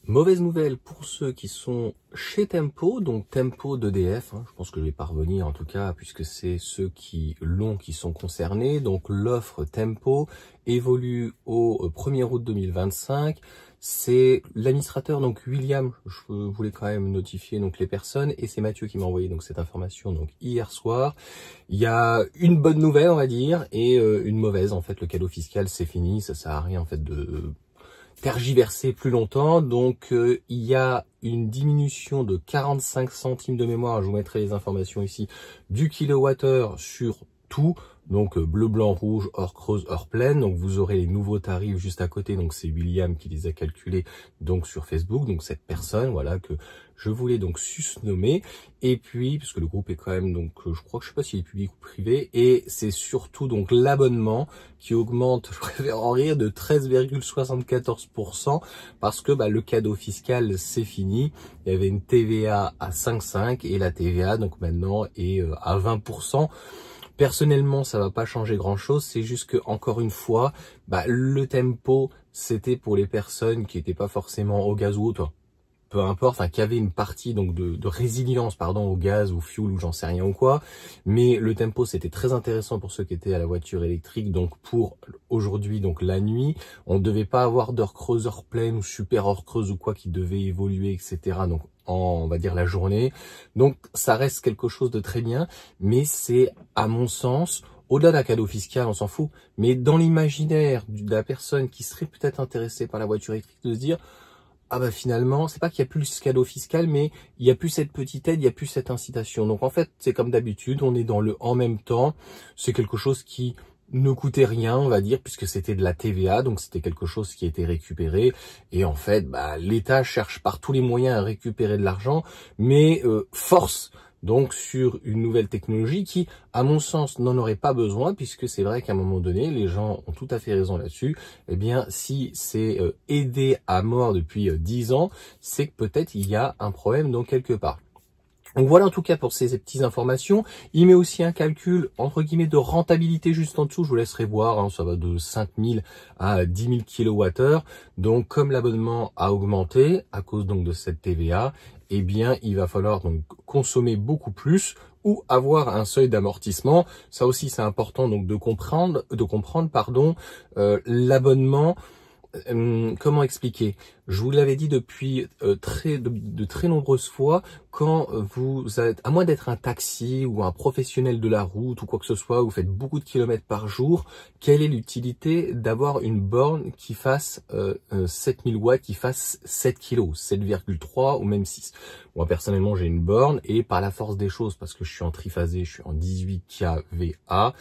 Mauvaise nouvelle pour ceux qui sont chez Tempo, donc Tempo d'EDF, je pense que je vais parvenir en tout cas, puisque c'est ceux qui l'ont qui sont concernés. Donc l'offre Tempo évolue au 1er août 2025. C'est l'administrateur, donc William, je voulais quand même notifier donc les personnes, et c'est Mathieu qui m'a envoyé donc cette information donc hier soir. Il y a une bonne nouvelle, on va dire, et une mauvaise. En fait, le cadeau fiscal c'est fini, ça sert à rien en fait de tergiverser plus longtemps. Donc il y a une diminution de 45 centimes de mémoire, je vous mettrai les informations ici, du kilowattheure sur tout, donc bleu, blanc, rouge, heure creuse, heure pleine. Donc vous aurez les nouveaux tarifs juste à côté, donc c'est William qui les a calculés donc sur Facebook, donc cette personne, voilà, que je voulais donc susnommer. Et puis, puisque le groupe est quand même, donc je crois que je sais pas s'il est public ou privé, et c'est surtout donc l'abonnement qui augmente, je préfère en rire, de 13,74%, parce que le cadeau fiscal c'est fini. Il y avait une TVA à 5,5 et la TVA donc maintenant est à 20%. Personnellement, ça va pas changer grand chose, c'est juste que, encore une fois, le Tempo, c'était pour les personnes qui n'étaient pas forcément au gaz ou autre, peu importe, enfin, qui avait une partie donc de résilience, pardon, au gaz, au fuel ou j'en sais rien ou quoi. Mais le Tempo, c'était très intéressant pour ceux qui étaient à la voiture électrique. Donc pour aujourd'hui, donc la nuit, on ne devait pas avoir d'heure creuse, heure pleine ou super heure creuse ou quoi qui devait évoluer, etc. Donc on va dire la journée. Donc ça reste quelque chose de très bien, mais c'est à mon sens, au-delà d'un cadeau fiscal, on s'en fout, mais dans l'imaginaire de la personne qui serait peut-être intéressée par la voiture électrique, de se dire finalement, c'est pas qu'il y a plus ce cadeau fiscal, mais il y a plus cette petite aide, il y a plus cette incitation. Donc en fait, c'est comme d'habitude, on est dans le en même temps. C'est quelque chose qui ne coûtait rien, on va dire, puisque c'était de la TVA, donc c'était quelque chose qui a été récupéré. Et en fait, l'État cherche par tous les moyens à récupérer de l'argent, mais force donc sur une nouvelle technologie qui, à mon sens, n'en aurait pas besoin, puisque c'est vrai qu'à un moment donné, les gens ont tout à fait raison là-dessus. Eh bien, si c'est aidé à mort depuis 10 ans, c'est que peut-être il y a un problème donc quelque part. Donc voilà en tout cas pour ces petites informations. Il met aussi un calcul entre guillemets de rentabilité juste en dessous. Je vous laisserai voir, ça va de 5000 à 10 000 kWh. Donc comme l'abonnement a augmenté à cause donc de cette TVA, eh bien il va falloir donc consommer beaucoup plus ou avoir un seuil d'amortissement. Ça aussi c'est important donc de comprendre l'abonnement. Comment expliquer? Je vous l'avais dit depuis de très nombreuses fois, quand vous êtes, à moins d'être un taxi ou un professionnel de la route ou quoi que ce soit, vous faites beaucoup de kilomètres par jour, quelle est l'utilité d'avoir une borne qui fasse 7000 watts, qui fasse 7 kg, 7,3 ou même 6? Moi personnellement j'ai une borne et par la force des choses, parce que je suis en triphasé, je suis en 18 kVA,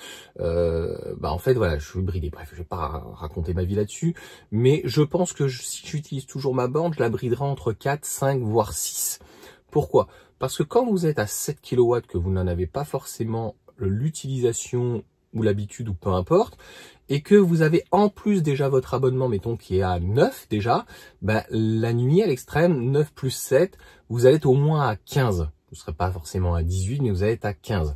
en fait voilà, je suis bridé. Bref, je vais pas raconter ma vie là-dessus, mais je pense que si j'utilise toujours ma borne, je la briderai entre 4, 5, voire 6. Pourquoi? Parce que quand vous êtes à 7 kW, que vous n'en avez pas forcément l'utilisation ou l'habitude ou peu importe, et que vous avez en plus déjà votre abonnement, mettons, qui est à 9 déjà, la nuit à l'extrême, 9 plus 7, vous allez être au moins à 15. Vous ne serez pas forcément à 18, mais vous allez être à 15.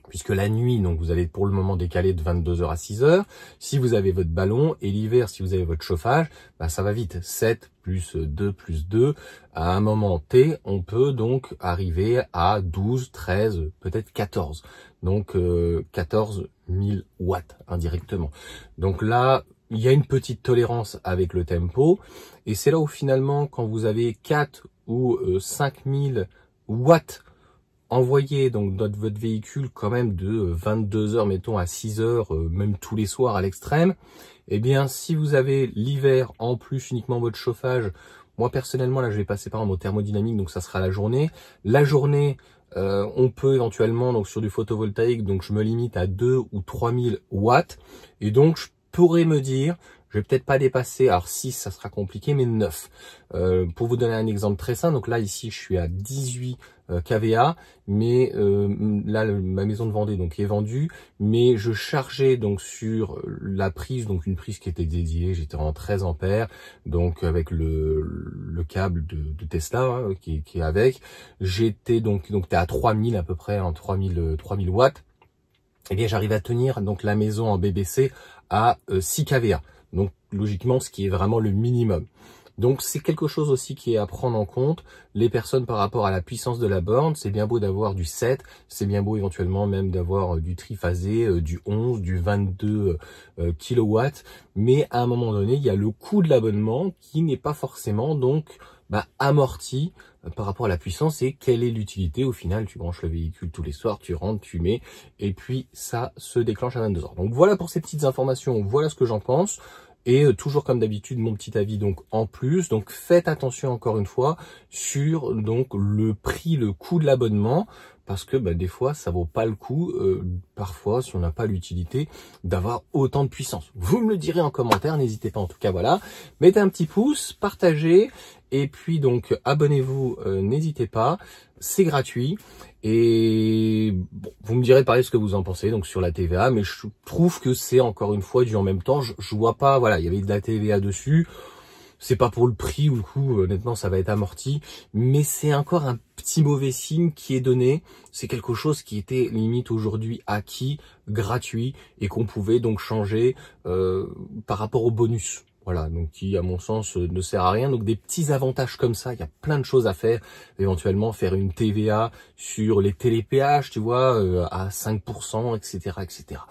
Puisque la nuit, donc vous allez pour le moment décaler de 22h à 6h. Si vous avez votre ballon, et l'hiver, si vous avez votre chauffage, ça va vite. 7 plus 2 plus 2. À un moment T, on peut donc arriver à 12, 13, peut-être 14. Donc 14 000 watts indirectement. Donc là, il y a une petite tolérance avec le Tempo. Et c'est là où finalement, quand vous avez 4 ou 5000 watts envoyer donc votre véhicule quand même de 22 heures, mettons à 6 heures, même tous les soirs à l'extrême, eh bien si vous avez l'hiver en plus uniquement votre chauffage, moi personnellement là je vais passer par exemple au thermodynamique, donc ça sera la journée. La journée, on peut éventuellement donc sur du photovoltaïque, donc je me limite à 2 ou 3000 watts, et donc je pourrais me dire, je vais peut-être pas dépasser, alors 6 ça sera compliqué, mais 9. Pour vous donner un exemple très simple, donc là ici je suis à 18 kVA, mais là ma maison de Vendée donc est vendue, mais je chargeais donc sur la prise, donc une prise qui était dédiée, j'étais en 13 ampères, donc avec le câble de Tesla qui est avec, j'étais donc t'es à 3000 à peu près, en 3000 watts. Eh bien j'arrive à tenir donc la maison en BBC à 6 kVA. Donc logiquement ce qui est vraiment le minimum. Donc c'est quelque chose aussi qui est à prendre en compte. Les personnes par rapport à la puissance de la borne, c'est bien beau d'avoir du 7, c'est bien beau éventuellement même d'avoir du triphasé, du 11, du 22 kW, mais à un moment donné, il y a le coût de l'abonnement qui n'est pas forcément donc amorti par rapport à la puissance et quelle est l'utilité. Au final, tu branches le véhicule tous les soirs, tu rentres, tu mets, et puis ça se déclenche à 22 h. Donc voilà pour ces petites informations, voilà ce que j'en pense. Et toujours comme d'habitude, mon petit avis donc en plus. Donc faites attention encore une fois sur donc le prix, le coût de l'abonnement, parce que des fois ça vaut pas le coup, parfois si on n'a pas l'utilité d'avoir autant de puissance. Vous me le direz en commentaire, n'hésitez pas en tout cas, voilà. Mettez un petit pouce, partagez, et puis donc abonnez-vous, n'hésitez pas, c'est gratuit. Et bon, vous me direz pareil ce que vous en pensez donc sur la TVA, mais je trouve que c'est encore une fois du en même temps. Je vois pas, voilà, il y avait de la TVA dessus. C'est pas pour le prix ou le coup, honnêtement, ça va être amorti, mais c'est encore un petit mauvais signe qui est donné. C'est quelque chose qui était limite aujourd'hui acquis, gratuit, et qu'on pouvait donc changer par rapport au bonus. Voilà, donc qui, à mon sens, ne sert à rien. Donc des petits avantages comme ça, il y a plein de choses à faire. Éventuellement, faire une TVA sur les télépéages, tu vois, à 5%, etc., etc.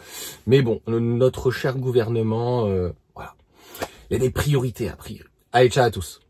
Mais bon, notre cher gouvernement, voilà, il y a des priorités à priori. Allez, ciao à tous.